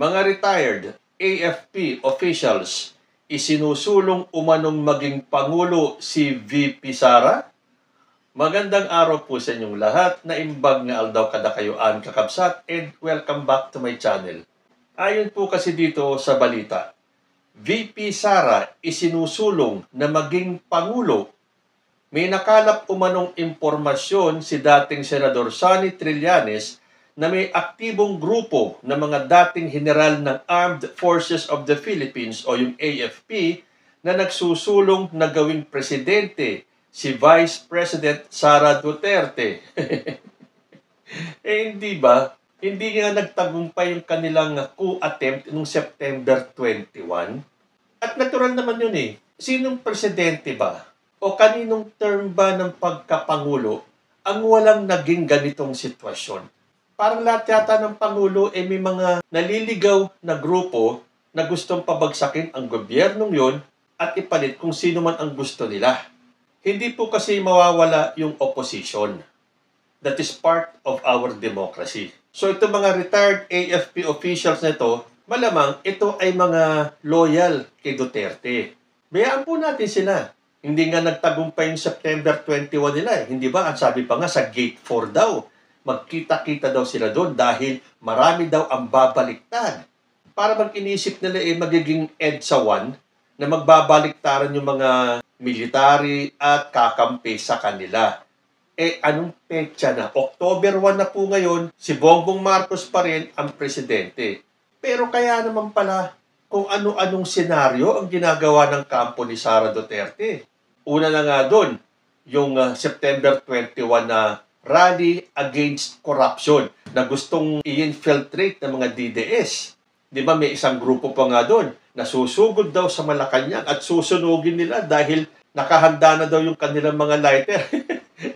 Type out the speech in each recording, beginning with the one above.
Mga retired AFP officials, isinusulong umanong maging Pangulo si VP Sara? Magandang araw po sa inyong lahat, naimbag nga aldaw kada kayuan kakabsat, and welcome back to my channel. Ayon po kasi dito sa balita, VP Sara isinusulong na maging Pangulo. May nakalap umanong impormasyon si dating Senador Sonny Trillanes na may aktibong grupo ng mga dating general ng Armed Forces of the Philippines o yung AFP na nagsusulong na gawing presidente si Vice President Sara Duterte. Hindi ba? Hindi nga nagtagumpay yung kanilang coup attempt noong September 21? At natural naman yun eh. Sinong presidente ba? O kaninong term ba ng pagkapangulo ang walang naging ganitong sitwasyon? Parang lahat yata ng Pangulo may mga naliligaw na grupo na gustong pabagsakin ang gobyernong yon at ipalit kung sino man ang gusto nila. Hindi po kasi mawawala yung opposition. That is part of our democracy. So ito mga retired AFP officials na ito, malamang ito ay mga loyal kay Duterte. Bayaan po natin sila. Hindi nga nagtagumpay yung September 21 nila. Hindi ba? Ang sabi pa nga sa Gate 4 daw. Magkita-kita daw sila doon dahil marami daw ang babaliktad. Para bang inisip nila magiging EDSA 1 na magbabaliktaran yung mga military at kakampi sa kanila. Anong petsa na? October 1 na po ngayon, si Bongbong Marcos pa rin ang presidente. Pero kaya naman pala kung ano-anong senaryo ang ginagawa ng kampo ni Sara Duterte. Una na nga doon, yung September 21 na rally against corruption na gustong i-infiltrate ng mga DDS. Di ba may isang grupo pa nga doon na susugod daw sa Malacanang at susunugin nila dahil nakahanda na daw yung kanilang mga lighter.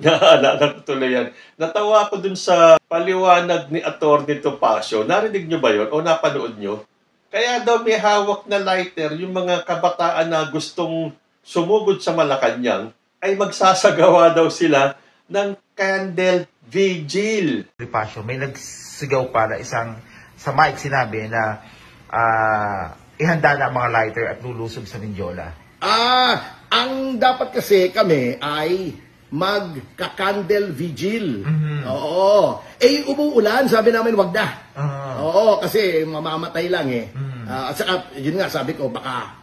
Naalala ko tuloy yan. Natawa ko dun sa paliwanag ni Atty. Topacio. Narinig nyo ba yun o napanood nyo? Kaya daw may hawak na lighter yung mga kabataan na gustong sumugod sa Malacanang ay magsasagawa daw sila ng candle vigil. Topacio, may nagsigaw para isang sa mic sinabi na ihanda na ang mga lighter at lulusog sa Mindiola. Ang dapat kasi kami ay magka-candle vigil. Oo. Umuulan, sabi namin wag na. Oo, kasi mamamatay lang eh. At saka, yun nga, sabi ko, baka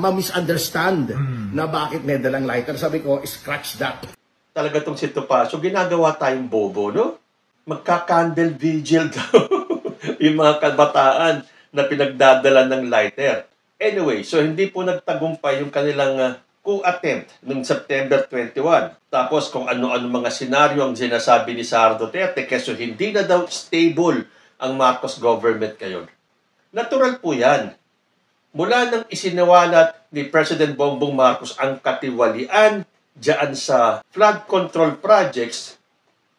ma-misunderstand na bakit may dalang lighter. Sabi ko, scratch that. Talaga tong si Topacio, ginagawa tayong bobo, no? Magka-candle vigil daw yung mga kabataan na pinagdadala ng lighter. Anyway, so hindi po nagtagumpay yung kanilang coup attempt noong September 21. Tapos kung ano-ano mga senaryo ang sinasabi ni Sara Duterte kasi hindi na daw stable ang Marcos government ngayon. Natural po yan. Mula nang isiniwalat ni President Bongbong Marcos ang katiwalian diyan sa flood control projects,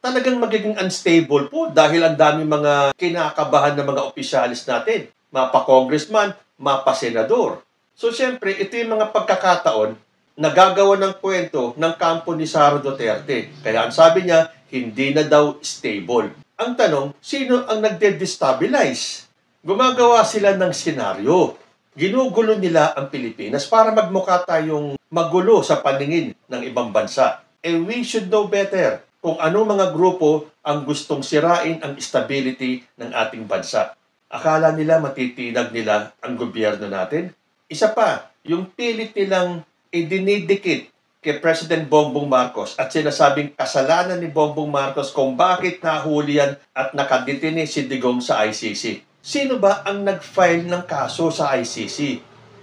talagang magiging unstable po dahil ang dami mga kinakabahan ng mga opisyalis natin. Mapa-congressman, mapa-senador. So siyempre, ito yung mga pagkakataon na gagawa ng kwento ng kampo ni Sara Duterte. Kaya ang sabi niya, hindi na daw stable. Ang tanong, sino ang nagde-destabilize? Gumagawa sila ng senaryo. Ginugulo nila ang Pilipinas para magmukha tayong magulo sa paningin ng ibang bansa. We should know better kung anong mga grupo ang gustong sirain ang stability ng ating bansa. Akala nila matitinag nila ang gobyerno natin? Isa pa, yung pilit nilang idinidikit kay President Bongbong Marcos at sinasabing kasalanan ni Bongbong Marcos kung bakit nahuli yan at nakadetine si Digong sa ICC. Sino ba ang nag-file ng kaso sa ICC?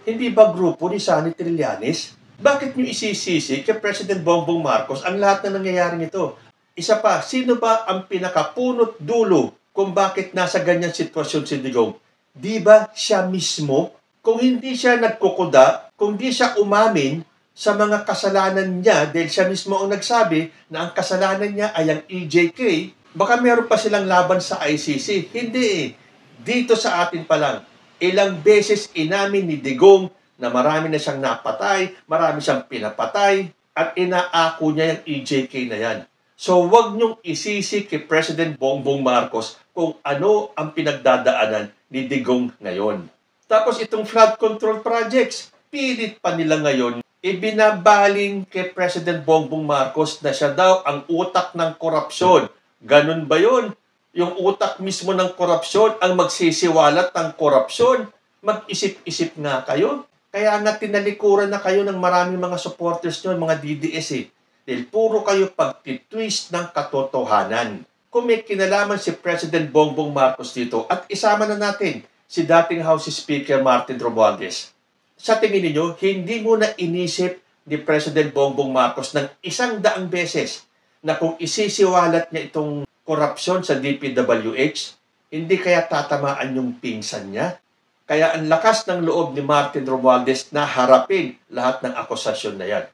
Hindi ba grupo ni Sonny Trillanes? Bakit nyo isisisi kay President Bongbong Marcos ang lahat na nangyayaring ito? Isa pa, sino ba ang pinakapunot dulo kung bakit nasa ganyan sitwasyon si Digong? Di ba siya mismo? Kung hindi siya nagkukuda, kung di siya umamin sa mga kasalanan niya dahil siya mismo ang nagsabi na ang kasalanan niya ay ang EJK, baka meron pa silang laban sa ICC. Hindi eh. Dito sa atin pa lang, ilang beses inamin ni Digong na marami na siyang napatay, marami siyang pinapatay, at inaako niya yung EJK na yan. So, wag niyong isisi kay President Bongbong Marcos kung ano ang pinagdadaanan ni Digong ngayon. Tapos itong flood control projects, pilit pa nila ngayon ibinabaling kay President Bongbong Marcos na siya daw ang utak ng korupsyon. Ganun ba yun? Yung utak mismo ng korupsyon ang magsisiwalat ng korupsyon? Mag-isip-isip nga kayo. Kaya nga tinalikuran na kayo ng maraming mga supporters nyo, mga DDS eh. Dahil puro kayo pagtitwist ng katotohanan. Kung may kinalaman si President Bongbong Marcos dito, at isama na natin si dating House Speaker Martin Romualdez. Sa tingin niyo, hindi mo na inisip ni President Bongbong Marcos ng 100 beses na kung isisiwalat niya itong korupsyon sa DPWH, hindi kaya tatamaan yung pinsan niya? Kaya ang lakas ng loob ni Martin Romualdez na harapin lahat ng akusasyon na yan.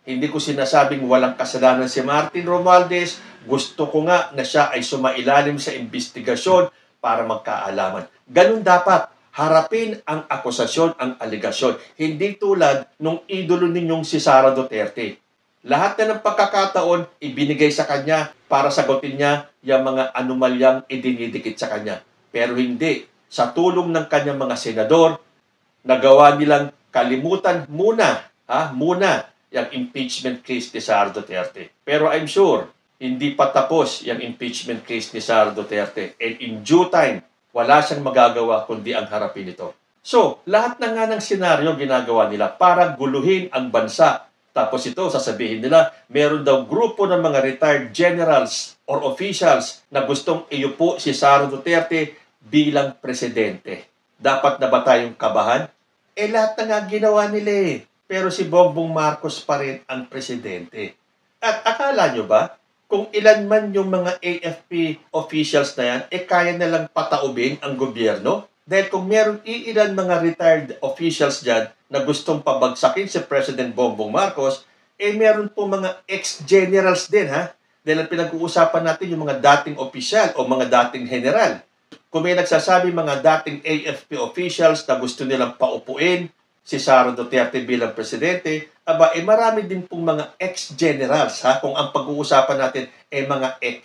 Hindi ko sinasabing walang kasalanan si Martin Romualdez. Gusto ko nga na siya ay sumailalim sa investigasyon para magkaalaman. Ganun dapat. Harapin ang akusasyon, ang aligasyon. Hindi tulad nung idolo ninyong si Sara Duterte. Lahat na ng pagkakataon, ibinigay sa kanya para sagutin niya yung mga anomalyang idinidikit sa kanya. Pero hindi. Sa tulong ng kanyang mga senador, nagawa nilang kalimutan muna yung impeachment case ni Sara Duterte. Pero I'm sure, hindi pa tapos yung impeachment case ni Sara Duterte. And in due time, wala siyang magagawa kundi ang harapin ito. So, lahat na nga ng senaryo ginagawa nila para guluhin ang bansa. Tapos ito, sasabihin nila, meron daw grupo ng mga retired generals or officials na gustong iupo si Sara Duterte bilang presidente. Dapat na ba tayong kabahan? Lahat na nga ginawa nila eh. Pero si Bongbong Marcos pa rin ang presidente. At akala nyo ba, kung ilan man yung mga AFP officials na yan, kaya nalang pataubin ang gobyerno? Dahil kung meron ilan mga retired officials dyan na gustong pabagsakin si President Bongbong Marcos, meron po mga ex-generals din, ha? Dahil ang pinag-uusapan natin yung mga dating opisyal o mga dating general. Kung may nagsasabi mga dating AFP officials na gusto nilang paupuin si Sara Duterte bilang presidente, marami din pong mga ex-generals, ha? Kung ang pag-uusapan natin mga ex.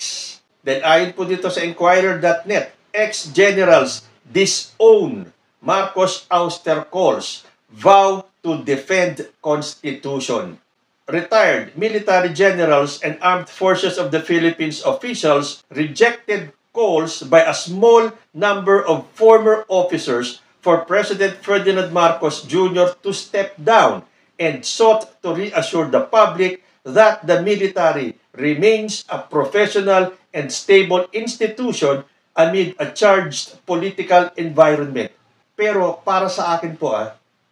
Then ayon po dito sa Inquirer.net, ex-generals disown Marcos ouster calls, vow to defend Constitution. Retired military generals and armed forces of the Philippines officials rejected calls by a small number of former officers for President Ferdinand Marcos Jr. to step down and sought to reassure the public that the military remains a professional and stable institution amid a charged political environment. Pero para sa akin po,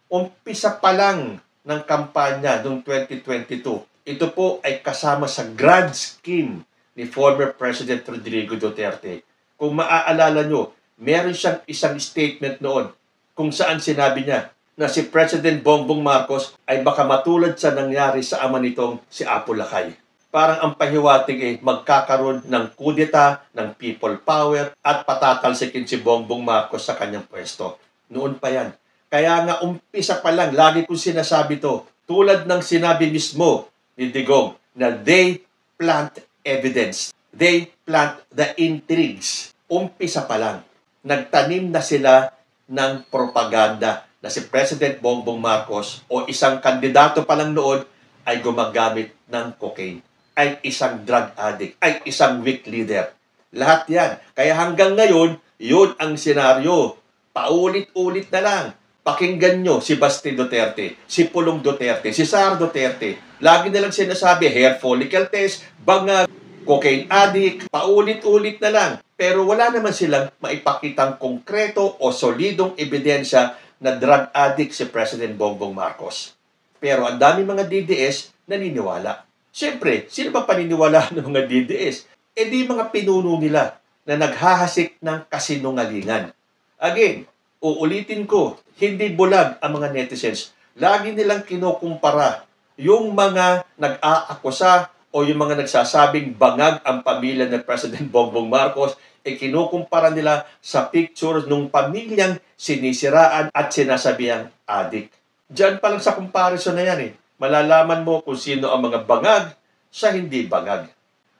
umpisa pa lang ng kampanya noong 2022, ito po ay kasama sa grand scheme ni former President Rodrigo Duterte. Kung maaalala nyo, meron siyang isang statement noon kung saan sinabi niya na si President Bongbong Marcos ay baka matulad sa nangyari sa ama nitong si Apo Lakay. Parang ang pahiwatig magkakaroon ng kudeta, ng people power at patatalsikin si Bongbong Marcos sa kanyang pwesto. Noon pa yan. Kaya nga umpisa pa lang, lagi kong sinasabi to, tulad ng sinabi mismo ni Digong na they plant evidence. They plant the intrigues. Umpisa pa lang. Nagtanim na sila ng propaganda na si President Bongbong Marcos o isang kandidato pa lang noon ay gumagamit ng cocaine, ay isang drug addict, ay isang weak leader. Lahat yan. Kaya hanggang ngayon, yun ang senaryo. Paulit-ulit na lang. Pakinggan nyo si Basti Duterte, si Pulong Duterte, si Sara Duterte. Lagi na lang sinasabi, hair follicle test, bangag, cocaine addict, paulit-ulit na lang. Pero wala naman silang maipakitang konkreto o solidong ebidensya na drug addict si President Bongbong Marcos. Pero ang dami mga DDS naniniwala. Siyempre, sino ba paniniwala ng mga DDS? Di mga pinuno nila na naghahasik ng kasinungalingan. Again, uulitin ko, hindi bulag ang mga netizens. Lagi nilang kinukumpara yung mga nag-aakusa o yung mga nagsasabing bangag ang pamilya ng President Bongbong Marcos, kinukumpara nila sa pictures ng pamilyang sinisiraan at sinasabihang adik. Diyan pa lang sa comparison na yan malalaman mo kung sino ang mga bangag sa hindi bangag.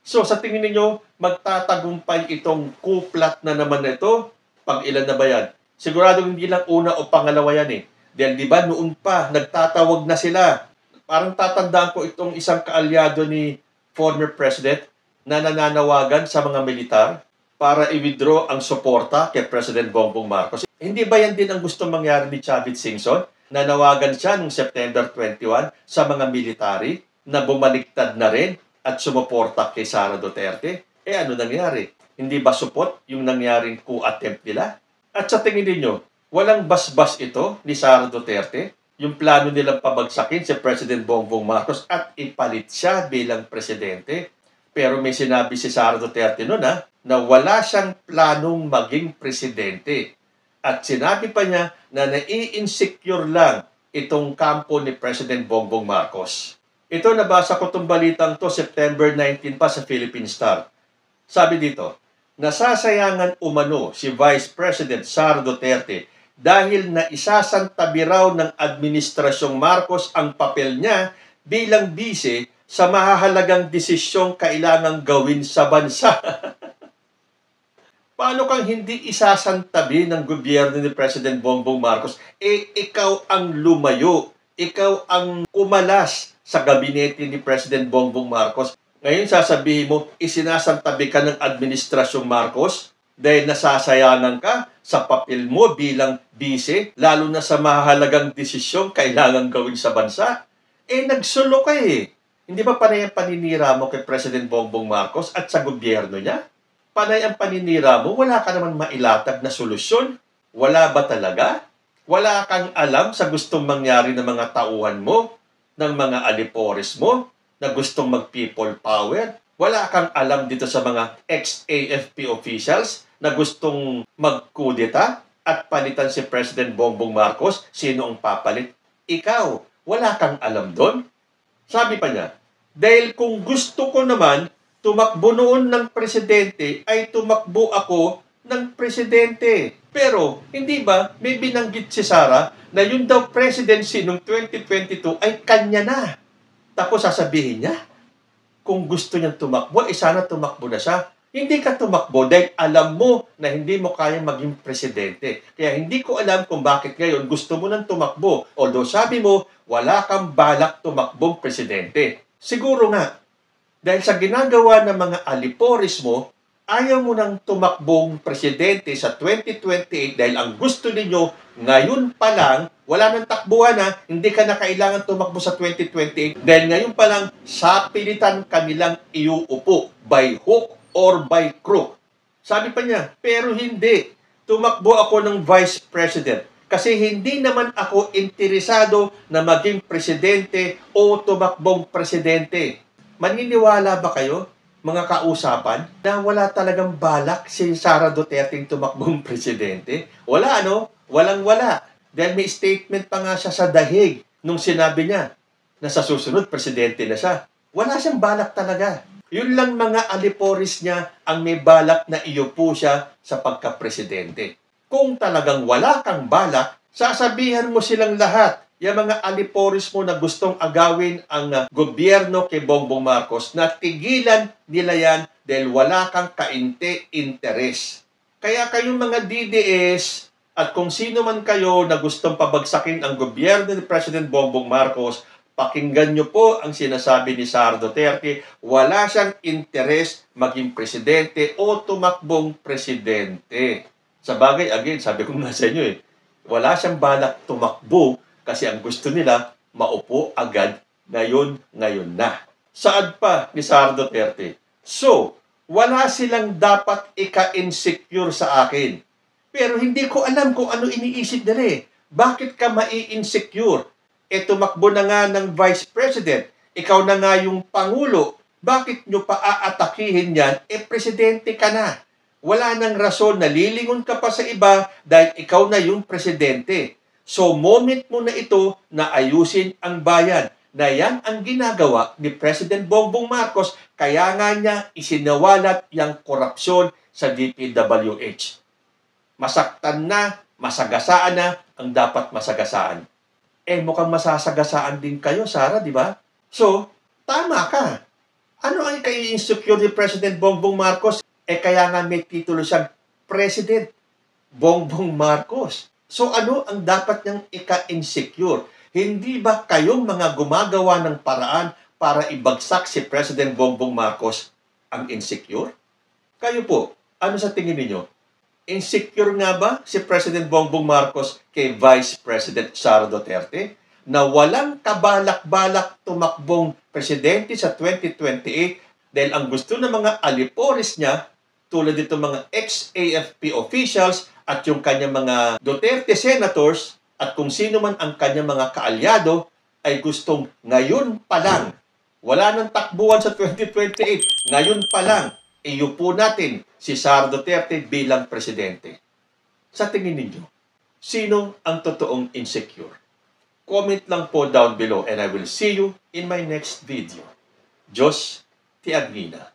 So sa tingin niyo magtatagumpay itong kuplat na naman ito? Pag ilan na ba yan? Sigurado hindi lang una o pangalawa yan eh. Dahil di ba noon pa, nagtatawag na sila. Parang tatandaan ko itong isang kaalyado ni former president na nananawagan sa mga militar para i-withdraw ang suporta kay President Bongbong Marcos. Hindi ba yan din ang gusto mangyari ni Chavit Singson? Nanawagan siya noong September 21 sa mga military na bumaliktad na rin at sumuporta kay Sara Duterte. Ano nangyari? Hindi ba supot yung nangyaring coup attempt nila? At sa tingin niyo, walang basbas ito ni Sara Duterte? Yung plano nilang pabagsakin si President Bongbong Marcos at ipalit siya bilang presidente? Pero may sinabi si Sara Duterte noon na wala siyang planong maging presidente. At sinabi pa niya na nai-insecure lang itong kampo ni President Bongbong Marcos. Ito, nabasa ko itong balitang to September 19 pa sa Philippine Star. Sabi dito, nasasayangan umano si Vice President Sara Duterte dahil naisasantabi raw ng Administrasyong Marcos ang papel niya bilang bise sa mahahalagang desisyong kailangang gawin sa bansa. Paano kang hindi isasantabi ng gobyerno ni President Bongbong Marcos? Ikaw ang lumayo, ikaw ang kumalas sa gabinete ni President Bongbong Marcos. Ngayon sasabihin mo, isinasantabi ka ng Administrasyong Marcos dahil nasasayangan ka sa papel mo bilang bise, lalo na sa mahalagang desisyong kailangan gawin sa bansa. Nagsulo ka eh. Hindi ba panay ang paninira mo kay President Bongbong Marcos at sa gobyerno niya? Panay ang paninira mo, wala ka naman mailatag na solusyon? Wala ba talaga? Wala kang alam sa gustong mangyari ng mga tauhan mo, ng mga alipores mo, na gustong mag-people power? Wala kang alam dito sa mga ex-AFP officials na gustong mag-kudeta at palitan si President Bongbong Marcos? Sino ang papalit? Ikaw, wala kang alam doon? Sabi pa niya, dahil kung gusto ko naman tumakbo noon ng presidente, ay tumakbo ako ng presidente. Pero, hindi ba, may binanggit si Sara na yun daw presidency noong 2022 ay kanya na. Tapos sasabihin niya, kung gusto niyang tumakbo, sana tumakbo na siya. Hindi ka tumakbo dahil alam mo na hindi mo kaya maging presidente. Kaya hindi ko alam kung bakit ngayon gusto mo nang tumakbo. Although sabi mo, wala kang balak tumakbong presidente. Siguro nga, dahil sa ginagawa ng mga alipores mo, ayaw mo nang tumakbong presidente sa 2028 dahil ang gusto ninyo, ngayon pa lang, wala nang takbuhan hindi ka na kailangan tumakbo sa 2028 dahil ngayon pa lang, sapilitan kanilang iuupo by hook or by crook. Sabi pa niya, pero hindi. Tumakbo ako ng vice president kasi hindi naman ako interesado na maging presidente o tumakbong presidente. Maniniwala ba kayo, mga kausapan, na wala talagang balak si Sara Duterte tumakbong presidente? Wala, Walang-wala. Dahil may statement pa nga siya sa dahig nung sinabi niya na sa susunod, presidente na siya. Wala siyang balak talaga. Yun lang mga alipores niya ang may balak na iupo siya sa pagka-presidente. Kung talagang wala kang balak, sasabihan mo silang lahat, yung mga alipores mo na gustong agawin ang gobyerno kay Bongbong Marcos, na tigilan nila yan dahil wala kang kainte-interes. Kaya kayong mga DDS at kung sino man kayo na gustong pabagsakin ang gobyerno ni President Bongbong Marcos, pakinggan nyo po ang sinasabi ni Sara Duterte, wala siyang interes maging presidente o tumakbong presidente. Sa bagay, again, sabi ko nga sa inyo wala siyang balak tumakbo kasi ang gusto nila, maupo agad ngayon na. Saad pa ni Sara Duterte, so, wala silang dapat ika-insecure sa akin. Pero hindi ko alam kung ano iniisip nila Bakit ka mai-insecure? Tumakbo na nga ng Vice President. Ikaw na nga yung Pangulo. Bakit nyo pa aatakihin yan? Presidente ka na. Wala nang rason na lilingon ka pa sa iba dahil ikaw na yung presidente. So, moment mo na ito na ayusin ang bayan. Na yan ang ginagawa ni President Bongbong Marcos. Kaya nga niya isinawalat yung korupsyon sa DPWH. Masaktan na, masagasaan na ang dapat masagasaan. Mukhang masasagasaan din kayo, Sara, di ba? So, tama ka. Ano ang kai-insecure ni President Bongbong Marcos? Kaya nga may titulo siyang President Bongbong Marcos. So ano ang dapat niyang ika-insecure? Hindi ba kayong mga gumagawa ng paraan para ibagsak si President Bongbong Marcos ang insecure? Kayo po, ano sa tingin niyo? Insecure nga ba si President Bongbong Marcos kay Vice President Sara Duterte na walang kabalak-balak tumakbong presidente sa 2028 dahil ang gusto ng mga alipores niya tulad dito mga ex-AFP officials at yung kanyang mga Duterte senators at kung sino man ang kanyang mga kaalyado ay gustong ngayon pa lang, wala nang takbuhan sa 2028, ngayon pa lang, iupo natin si Sara Duterte bilang presidente. Sa tingin ninyo, sino ang totoong insecure? Comment lang po down below and I will see you in my next video. Diyos ti Agnina.